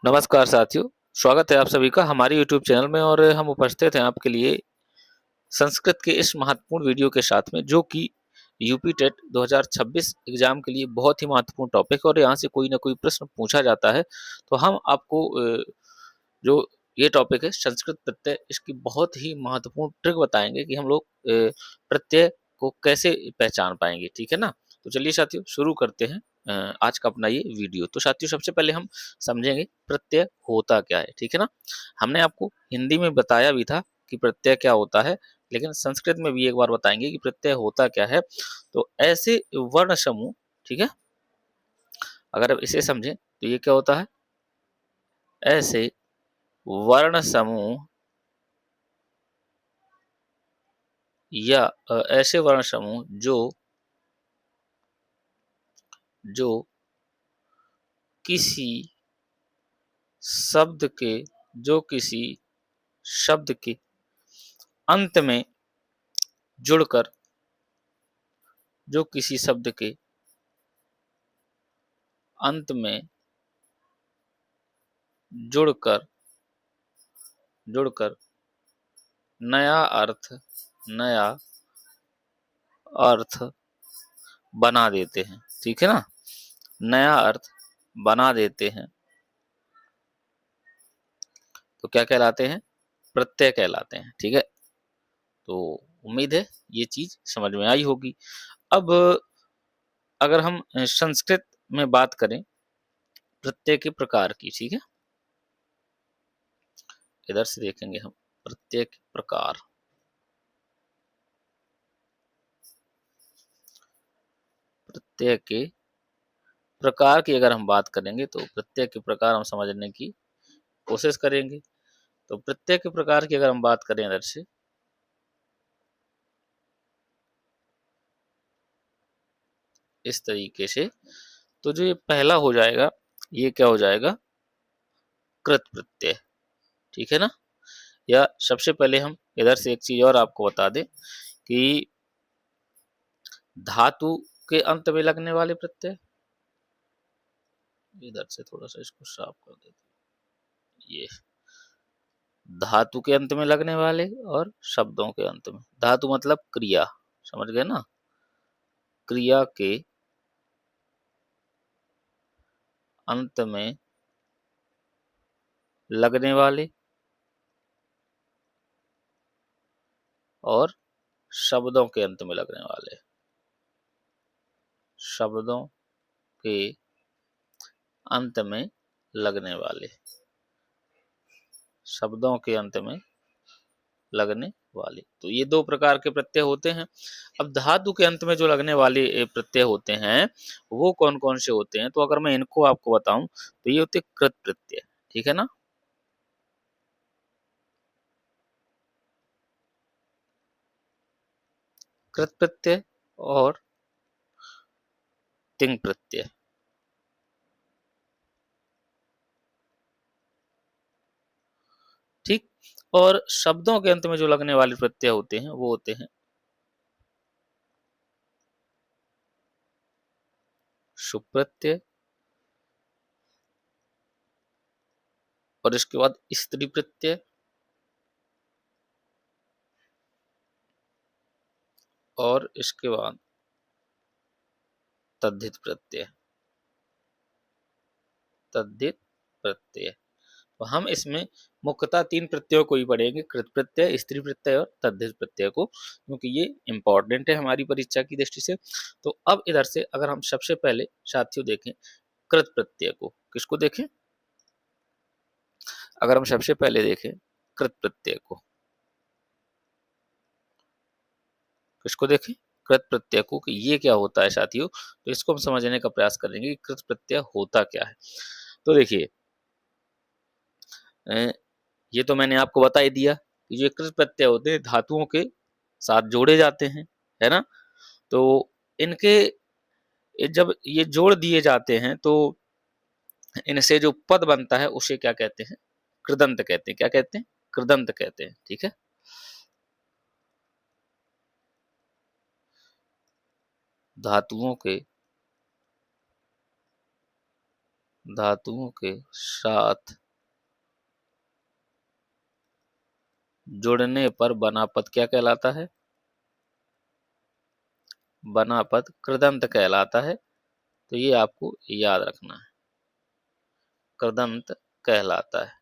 नमस्कार साथियों, स्वागत है आप सभी का हमारे यूट्यूब चैनल में और हम उपस्थित हैं आपके लिए संस्कृत के इस महत्वपूर्ण वीडियो के साथ में जो कि यूपी टेट 2026 एग्जाम के लिए बहुत ही महत्वपूर्ण टॉपिक है और यहाँ से कोई ना कोई प्रश्न पूछा जाता है। तो हम आपको जो ये टॉपिक है संस्कृत प्रत्यय इसकी बहुत ही महत्वपूर्ण ट्रिक बताएंगे कि हम लोग प्रत्यय को कैसे पहचान पाएंगे, ठीक है ना। तो चलिए साथियों शुरू करते हैं आज का अपना ये वीडियो। तो साथियों सबसे पहले हम समझेंगे प्रत्यय होता क्या है, ठीक है ना। हमने आपको हिंदी में बताया भी था कि प्रत्यय क्या होता है, लेकिन संस्कृत में भी एक बार बताएंगे कि प्रत्यय होता क्या है। तो ऐसे वर्ण समूह, ठीक है, अगर आप इसे समझें तो ये क्या होता है, ऐसे वर्ण समूह या ऐसे वर्ण समूह जो जो किसी शब्द के जो किसी शब्द के अंत में जुड़कर जो किसी शब्द के अंत में जुड़कर जुड़कर नया अर्थ नया अर्थ बना देते हैं, ठीक है ना। नया अर्थ बना देते हैं तो क्या कहलाते हैं, प्रत्यय कहलाते हैं, ठीक है। तो उम्मीद है ये चीज समझ में आई होगी। अब अगर हम संस्कृत में बात करें प्रत्यय के प्रकार की, ठीक है, इधर से देखेंगे हम प्रत्यय के प्रकार। प्रत्यय के प्रकार की अगर हम बात करेंगे तो प्रत्यय के प्रकार हम समझने की कोशिश करेंगे। तो प्रत्यय के प्रकार की अगर हम बात करें इधर से, इस तरीके से, तो जो ये पहला हो जाएगा ये क्या हो जाएगा, कृत प्रत्यय, ठीक है ना। या सबसे पहले हम इधर से एक चीज और आपको बता दें कि धातु के अंत में लगने वाले प्रत्यय, इधर से थोड़ा सा इसको साफ कर देते हैं। ये धातु के अंत में लगने वाले और शब्दों के अंत में, धातु मतलब क्रिया, समझ गए ना, क्रिया के अंत में लगने वाले और शब्दों के अंत में लगने वाले, शब्दों के अंत में लगने वाले, शब्दों के अंत में लगने वाले। तो ये दो प्रकार के प्रत्यय होते हैं। अब धातु के अंत में जो लगने वाले प्रत्यय होते हैं वो कौन कौन से होते हैं, तो अगर मैं इनको आपको बताऊं तो ये होते कृत प्रत्यय, ठीक है ना। कृत प्रत्यय और तिंग प्रत्यय, ठीक। और शब्दों के अंत में जो लगने वाले प्रत्यय होते हैं वो होते हैं शुभ प्रत्यय और इसके बाद स्त्री प्रत्यय और इसके बाद तद्धित प्रत्यय, तद्धित प्रत्यय। तो हम इसमें मुख्यतः तीन प्रत्ययों को ही पढ़ेंगे, कृत प्रत्यय, स्त्री प्रत्यय और तद्धित प्रत्यय को, क्योंकि ये इंपॉर्टेंट है हमारी परीक्षा की दृष्टि से। तो अब इधर से अगर हम सबसे पहले साथियों देखें कृत प्रत्यय को, किसको देखें, अगर हम सबसे पहले देखें कृत प्रत्यय को, किसको देखें, कृत प्रत्यय को, कि ये क्या होता है साथियों। तो इसको हम समझने का प्रयास करेंगे कि कृत प्रत्यय होता क्या है। तो देखिए ये तो मैंने आपको बता ही दिया कि जो कृत प्रत्यय होते हैं धातुओं के साथ जोड़े जाते हैं, है ना। तो इनके जब ये जोड़ दिए जाते हैं तो इनसे जो पद बनता है उसे क्या कहते हैं, कृदंत कहते हैं। क्या कहते हैं, कृदंत कहते हैं, ठीक है। धातुओं के धातुओं के साथ जुड़ने पर बना पद क्या कहलाता है? बना पद कृदंत कहलाता है। तो ये आपको याद रखना है, कृदंत कहलाता है।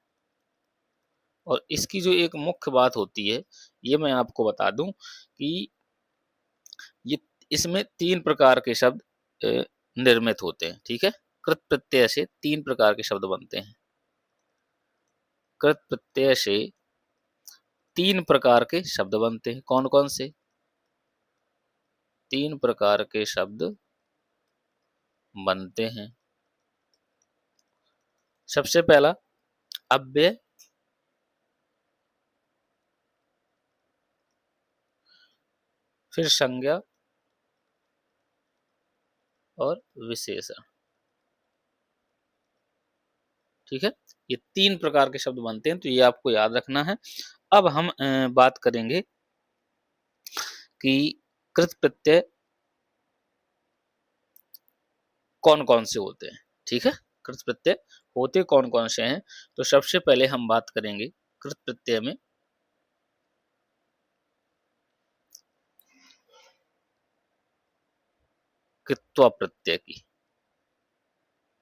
और इसकी जो एक मुख्य बात होती है, ये मैं आपको बता दूं कि ये इसमें 3 प्रकार के शब्द निर्मित होते हैं, ठीक है? कृत प्रत्यय से 3 प्रकार के शब्द बनते हैं। कृत प्रत्यय से 3 प्रकार के शब्द बनते हैं। कौन-कौन से? 3 प्रकार के शब्द बनते हैं। सबसे पहला अव्यय, फिर संज्ञा और विशेषण, ठीक है? ये 3 प्रकार के शब्द बनते हैं, तो ये आपको याद रखना है। अब हम बात करेंगे कि कृत प्रत्यय कौन-कौन से होते हैं, ठीक है? कृत प्रत्यय होते कौन-कौन से हैं? तो सबसे पहले हम बात करेंगे कृत प्रत्यय में कृत्वा प्रत्यय की,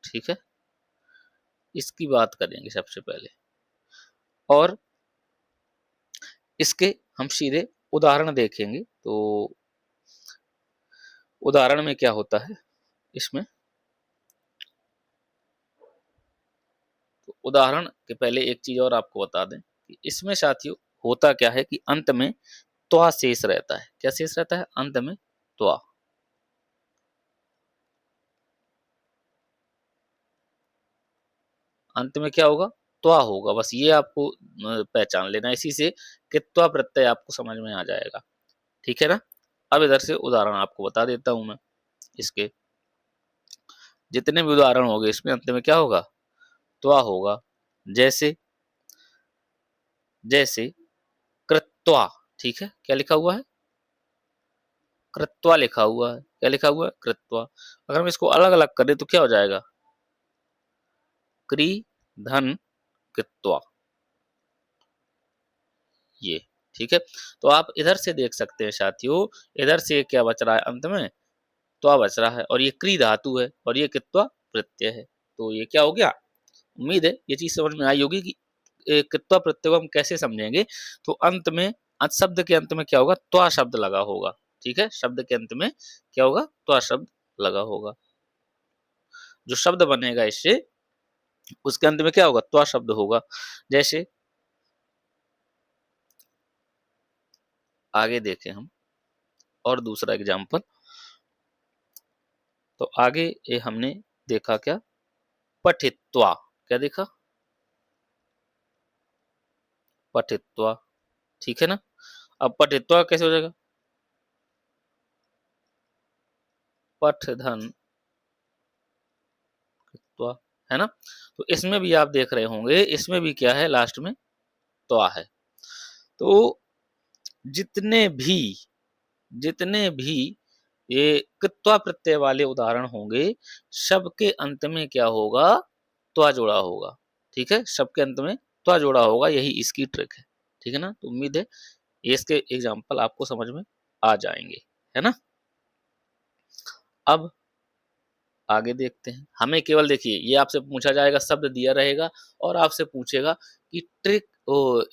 ठीक है? इसकी बात करेंगे सबसे पहले। और इसके हम सीधे उदाहरण देखेंगे। तो उदाहरण में क्या होता है इसमें? तो उदाहरण के पहले एक चीज और आपको बता दें कि इसमें साथियों होता क्या है कि अंत में त्वा शेष रहता है। क्या शेष रहता है? अंत में त्वा। अंत में क्या होगा? त्वा होगा। बस ये आपको पहचान लेना है। इसी से कित्वा प्रत्यय आपको समझ में आ जाएगा, ठीक है ना? अब इधर से उदाहरण आपको बता देता हूं मैं। इसके जितने भी उदाहरण होंगे इसमें अंत में क्या होगा? त्वा होगा। जैसे जैसे कृत्वा, ठीक है? क्या लिखा हुआ है? कृत्वा लिखा हुआ है। क्या लिखा हुआ है? कृत्वा। अगर हम इसको अलग अलग करें तो क्या हो जाएगा? क्री धन कृत्वा, ये, ठीक है? तो आप इधर से देख सकते हैं साथियों, इधर से क्या बच रहा है अंत में? त्वा बच रहा है। और ये क्री धातु है और ये कित्वा प्रत्यय है। तो ये क्या हो गया? उम्मीद है ये चीज समझ में आई होगी कि कित्वा प्रत्यय को हम कैसे समझेंगे। तो अंत में शब्द के अंत में क्या होगा? त्वा शब्द लगा होगा, ठीक है? शब्द के अंत में क्या होगा? त्वा शब्द लगा होगा। जो शब्द बनेगा इससे, उसके अंत में क्या होगा? त्वा शब्द होगा। जैसे आगे देखें हम और दूसरा एग्जाम्पल। तो आगे ये हमने देखा क्या? पठित्वा। क्या देखा? पठित्वा, ठीक है ना? अब पठित्वा कैसे हो जाएगा? पठ धन त्वा, है ना? तो इसमें भी आप देख रहे होंगे, इसमें भी क्या है? लास्ट में त्वा है। तो जितने भी जितने भी ये कृत्वा प्रत्यय वाले उदाहरण होंगे, सबके अंत में क्या होगा? त्वा जोड़ा होगा, ठीक है? सबके अंत में त्वा जोड़ा होगा, यही इसकी ट्रिक है, ठीक है ना? तो उम्मीद है ये इसके एग्जाम्पल आपको समझ में आ जाएंगे, है ना? अब आगे देखते हैं। हमें केवल देखिए ये आपसे पूछा जाएगा, शब्द दिया रहेगा और आपसे पूछेगा कि ट्रिक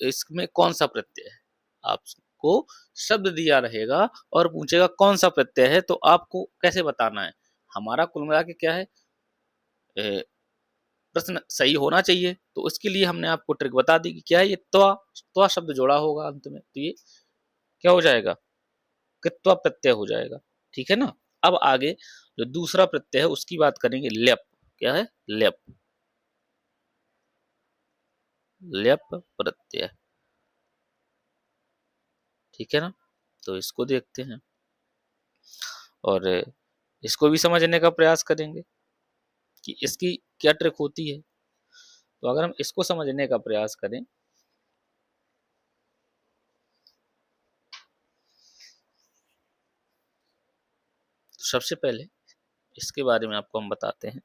इसमें कौन सा प्रत्यय है। आपको शब्द दिया रहेगा और पूछेगा कौन सा प्रत्यय है, तो आपको कैसे बताना है? हमारा कुल मिला के क्या है? ए, प्रश्न सही होना चाहिए। तो उसके लिए हमने आपको ट्रिक बता दी कि क्या है? ये त्वा त्वा शब्द जोड़ा होगा अंत में, तो ये क्या हो जाएगा? कृत्वा प्रत्यय हो जाएगा, ठीक है ना? अब आगे जो दूसरा प्रत्यय है उसकी बात करेंगे, लेप। क्या है? लेप। लेप प्रत्यय, ठीक है ना? तो इसको देखते हैं और इसको भी समझने का प्रयास करेंगे कि इसकी क्या ट्रिक होती है। तो अगर हम इसको समझने का प्रयास करें, तो सबसे पहले इसके बारे में आपको हम बताते हैं।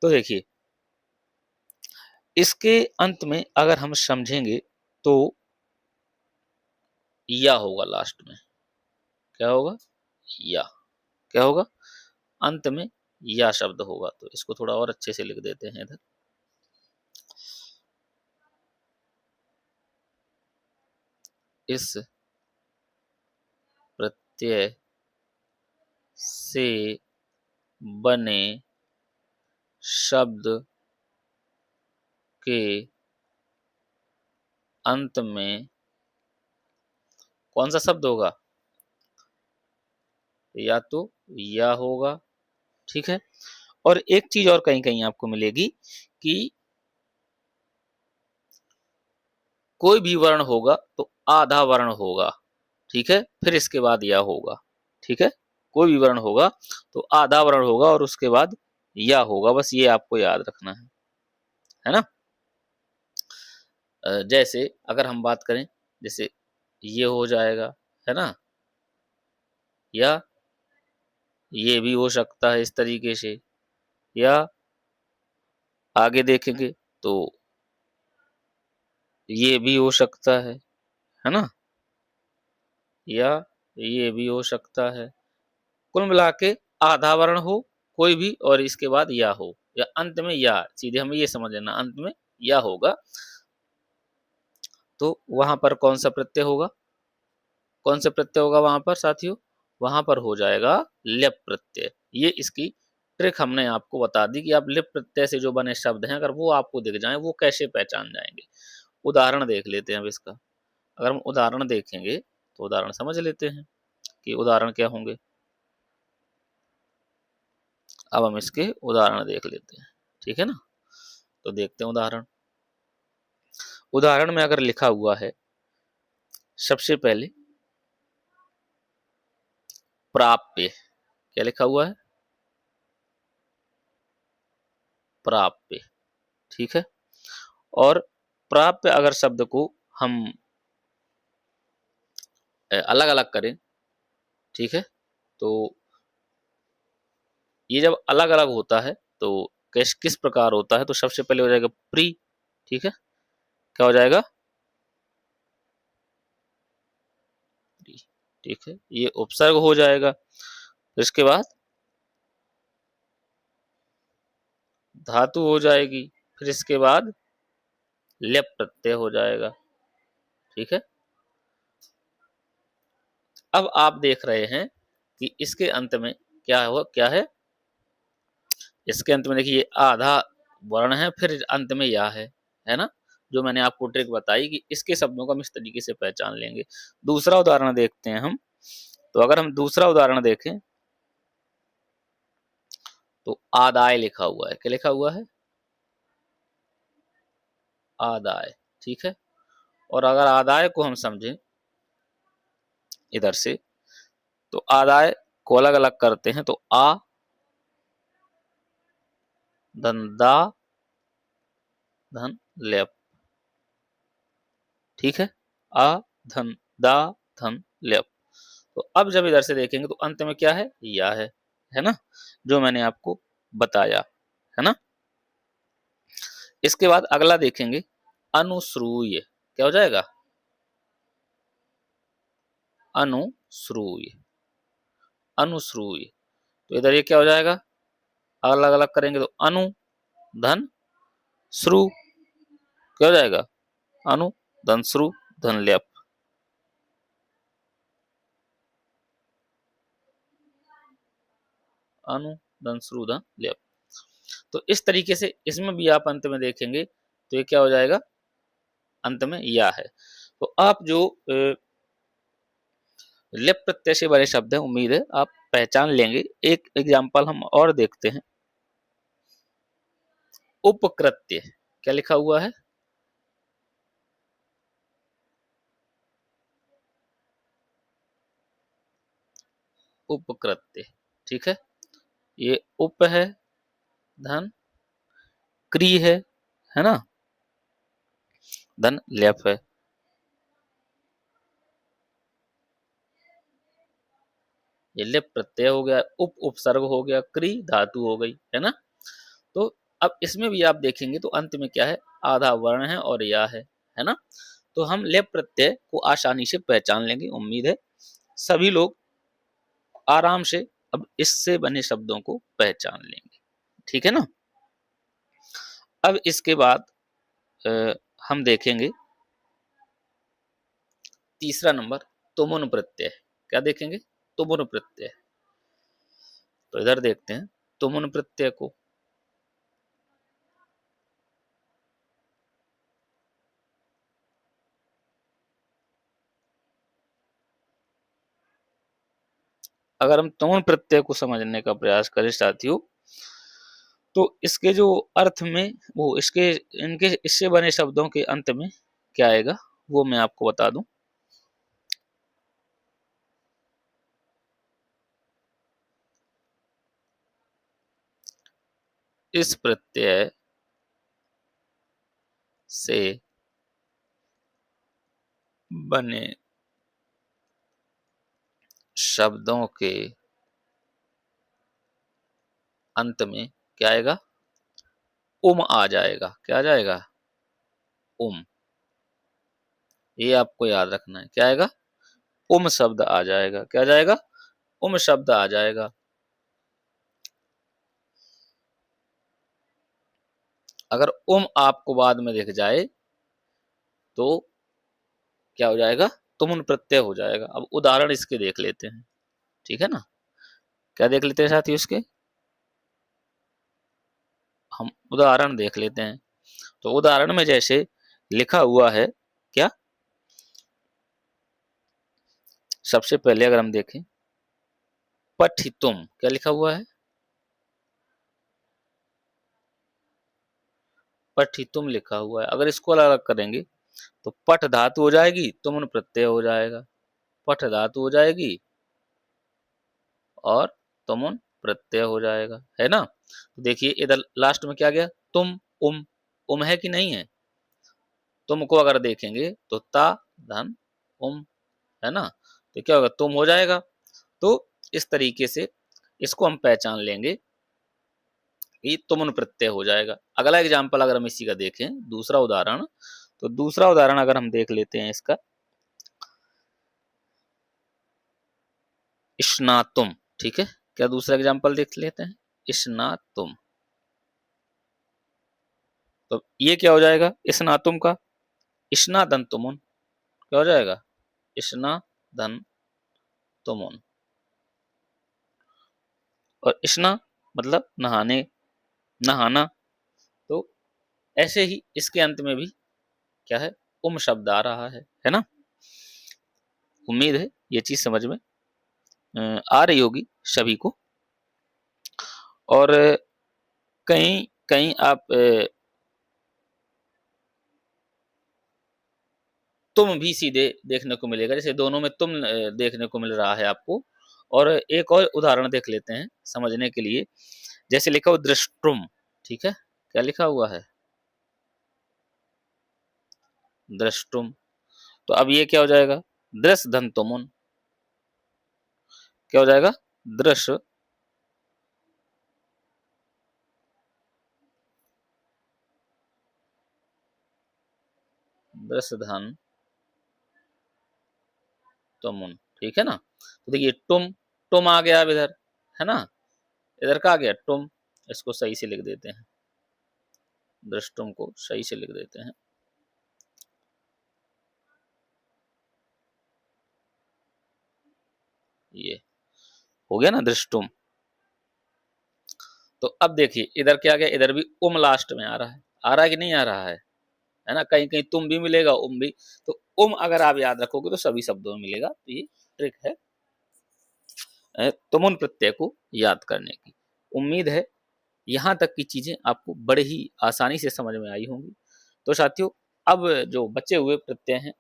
तो देखिए इसके अंत में अगर हम समझेंगे तो या होगा लास्ट में। क्या होगा? या। क्या होगा? अंत में या शब्द होगा। तो इसको थोड़ा और अच्छे से लिख देते हैं इधर। इस प्रत्यय से बने शब्द के अंत में कौन सा शब्द होगा? या तो या होगा, ठीक है। और एक चीज और कहीं कहीं आपको मिलेगी कि कोई भी वर्ण होगा तो आधा वर्ण होगा, ठीक है, फिर इसके बाद या होगा, ठीक है। कोई भी वर्ण होगा तो आधा वर्ण होगा और उसके बाद या होगा, बस ये आपको याद रखना है ना। जैसे अगर हम बात करें, जैसे ये हो जाएगा, है ना, या ये भी हो सकता है इस तरीके से, या आगे देखेंगे तो ये भी हो सकता है ना, या ये भी हो सकता है। कुल मिला के आधा वर्ण हो कोई भी और इसके बाद या हो, या अंत में या, सीधे हमें ये समझ लेना अंत में या होगा, तो वहां पर कौन सा प्रत्यय होगा? कौन सा प्रत्यय होगा वहां पर साथियों? वहां पर हो जाएगा लेप प्रत्यय। ये इसकी ट्रिक हमने आपको बता दी कि आप लेप प्रत्यय से जो बने शब्द हैं अगर वो आपको दिख जाए वो कैसे पहचान जाएंगे। उदाहरण देख लेते हैं अब इसका। अगर हम उदाहरण देखेंगे तो उदाहरण समझ लेते हैं कि उदाहरण क्या होंगे। अब हम इसके उदाहरण देख लेते हैं, ठीक है ना। तो देखते हैं उदाहरण। उदाहरण में अगर लिखा हुआ है सबसे पहले प्राप्य, क्या लिखा हुआ है? प्राप्य, ठीक है। और प्राप्य अगर शब्द को हम अलग अलग करें, ठीक है, तो ये जब अलग अलग होता है तो किस किस प्रकार होता है? तो सबसे पहले हो जाएगा प्री, ठीक है। क्या हो जाएगा? प्री, ठीक है, ये उपसर्ग हो जाएगा। फिर इसके बाद धातु हो जाएगी, फिर इसके बाद लेप प्रत्यय हो जाएगा, ठीक है। अब आप देख रहे हैं कि इसके अंत में क्या हो, क्या है? इसके अंत में देखिए आधा वर्ण है, फिर अंत में या है ना। जो मैंने आपको ट्रिक बताई कि इसके शब्दों को हम इस तरीके से पहचान लेंगे। दूसरा उदाहरण देखते हैं हम। तो अगर हम दूसरा उदाहरण देखें तो आदाय लिखा हुआ है। क्या लिखा हुआ है? आदाय, ठीक है। और अगर आदाय को हम समझें इधर से तो आदाय को अलग अलग करते हैं तो आ धन दा धन लेप, ठीक है। आ धन दा धन लेप। तो अब जब इधर से देखेंगे तो अंत में क्या है? या है ना, जो मैंने आपको बताया, है ना। इसके बाद अगला देखेंगे अनुश्रूय। क्या हो जाएगा? अनुश्रूय, अनुश्रूय। तो इधर ये क्या हो जाएगा? अलग अलग करेंगे तो अनु धन श्रु, क्या हो जाएगा? अनु धन श्रु धन लेप। अनु धन श्रु धन लेप। तो इस तरीके से इसमें भी आप अंत में देखेंगे तो ये क्या हो जाएगा? अंत में या है। तो आप जो लेप प्रत्यय से बने शब्द हैं उम्मीद है आप पहचान लेंगे। एक एग्जाम्पल हम और देखते हैं। उपकृत्य, क्या लिखा हुआ है? उपकृत्य, ठीक है। ये उप है धन क्री है ना, धन लेप है। ये लेप प्रत्यय हो गया, उप उपसर्ग हो गया, क्री धातु हो गई, है ना। तो अब इसमें भी आप देखेंगे तो अंत में क्या है? आधा वर्ण है और या है ना। तो हम लेप प्रत्यय को आसानी से पहचान लेंगे। उम्मीद है सभी लोग आराम से अब इससे बने शब्दों को पहचान लेंगे, ठीक है ना। अब इसके बाद हम देखेंगे तीसरा नंबर तुमुन प्रत्यय। क्या देखेंगे? तुमुन प्रत्यय। तो इधर देखते हैं तुमुन प्रत्यय को। अगर हम तुमुन प्रत्यय को समझने का प्रयास करें साथियों, तो इसके जो अर्थ में वो इसके इनके इससे बने शब्दों के अंत में क्या आएगा वो मैं आपको बता दूं। इस प्रत्यय से बने शब्दों के अंत में क्या आएगा? उम आ जाएगा। क्या आ जाएगा? उम। ये आपको याद रखना है। क्या आएगा? उम शब्द आ जाएगा। क्या आ जाएगा? उम शब्द आ जाएगा। अगर उम आपको बाद में दिख जाए तो क्या हो जाएगा? तुमुन प्रत्यय हो जाएगा। अब उदाहरण इसके देख लेते हैं, ठीक है ना। क्या देख लेते हैं साथियों इसके? हम उदाहरण देख लेते हैं। तो उदाहरण में जैसे लिखा हुआ है क्या, सबसे पहले अगर हम देखें पठितुम, क्या लिखा हुआ है? पठितुम लिखा हुआ है। अगर इसको अलग अलग करेंगे तो पठ धातु हो जाएगी, तुमुन प्रत्यय हो जाएगा। पठ धातु हो जाएगी और तुमुन प्रत्यय हो जाएगा, है ना। तो देखिए इधर लास्ट में क्या गया? तुम। उम है कि नहीं है? तुमको अगर देखेंगे तो ता धन उम, है ना। तो क्या होगा? तुम हो जाएगा। तो इस तरीके से इसको हम पहचान लेंगे, ये तुमुन प्रत्यय हो जाएगा। अगला एग्जाम्पल अगर हम इसी का देखें, दूसरा उदाहरण, तो दूसरा उदाहरण अगर हम देख लेते हैं इसका, इश्नातुम, ठीक है। क्या दूसरा एग्जाम्पल देख लेते हैं? इश्नातुम। तो ये क्या हो जाएगा इश्नातुम का? इश्ना धन तुमुन। क्या हो जाएगा? इश्ना धन तुमुन। और इश्ना मतलब नहाने, नहाना। तो ऐसे ही इसके अंत में भी क्या है? उम शब्द आ रहा है ना। उम्मीद है ये चीज समझ में आ रही होगी सभी को। और कहीं कहीं आप तुम भी सीधे देखने को मिलेगा, जैसे दोनों में तुम देखने को मिल रहा है आपको। और एक और उदाहरण देख लेते हैं समझने के लिए। जैसे लिखा हुआ दृष्टुम, ठीक है। क्या लिखा हुआ है? दृष्टुम। तो अब ये क्या हो जाएगा? दृश धन तुमुन। क्या हो जाएगा? दृश दृश धन तुमुन, ठीक है ना। तो देखिए टुम, टुम आ गया अब इधर, है ना। इधर का आ गया टुम। इसको सही से लिख देते हैं, दृष्टुम को सही से लिख देते हैं। ये हो गया ना दृष्टुम। तो अब देखिए इधर क्या गया? इधर भी उम लास्ट में आ रहा है। आ रहा है कि नहीं आ रहा है ना। कहीं कहीं तुम भी मिलेगा, उम भी। तो उम अगर आप याद रखोगे तो सभी शब्दों में मिलेगा। तो ये ट्रिक है तुमुन प्रत्यय को याद करने की। उम्मीद है यहाँ तक की चीजें आपको बड़े ही आसानी से समझ में आई होंगी। तो साथियों अब जो बचे हुए प्रत्यय हैं,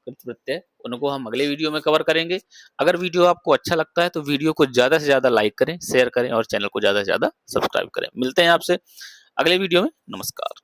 कृत प्रत्यय, उनको हम अगले वीडियो में कवर करेंगे। अगर वीडियो आपको अच्छा लगता है तो वीडियो को ज्यादा से ज्यादा लाइक करें, शेयर करें और चैनल को ज्यादा से ज्यादा सब्सक्राइब करें। मिलते हैं आपसे अगले वीडियो में। नमस्कार।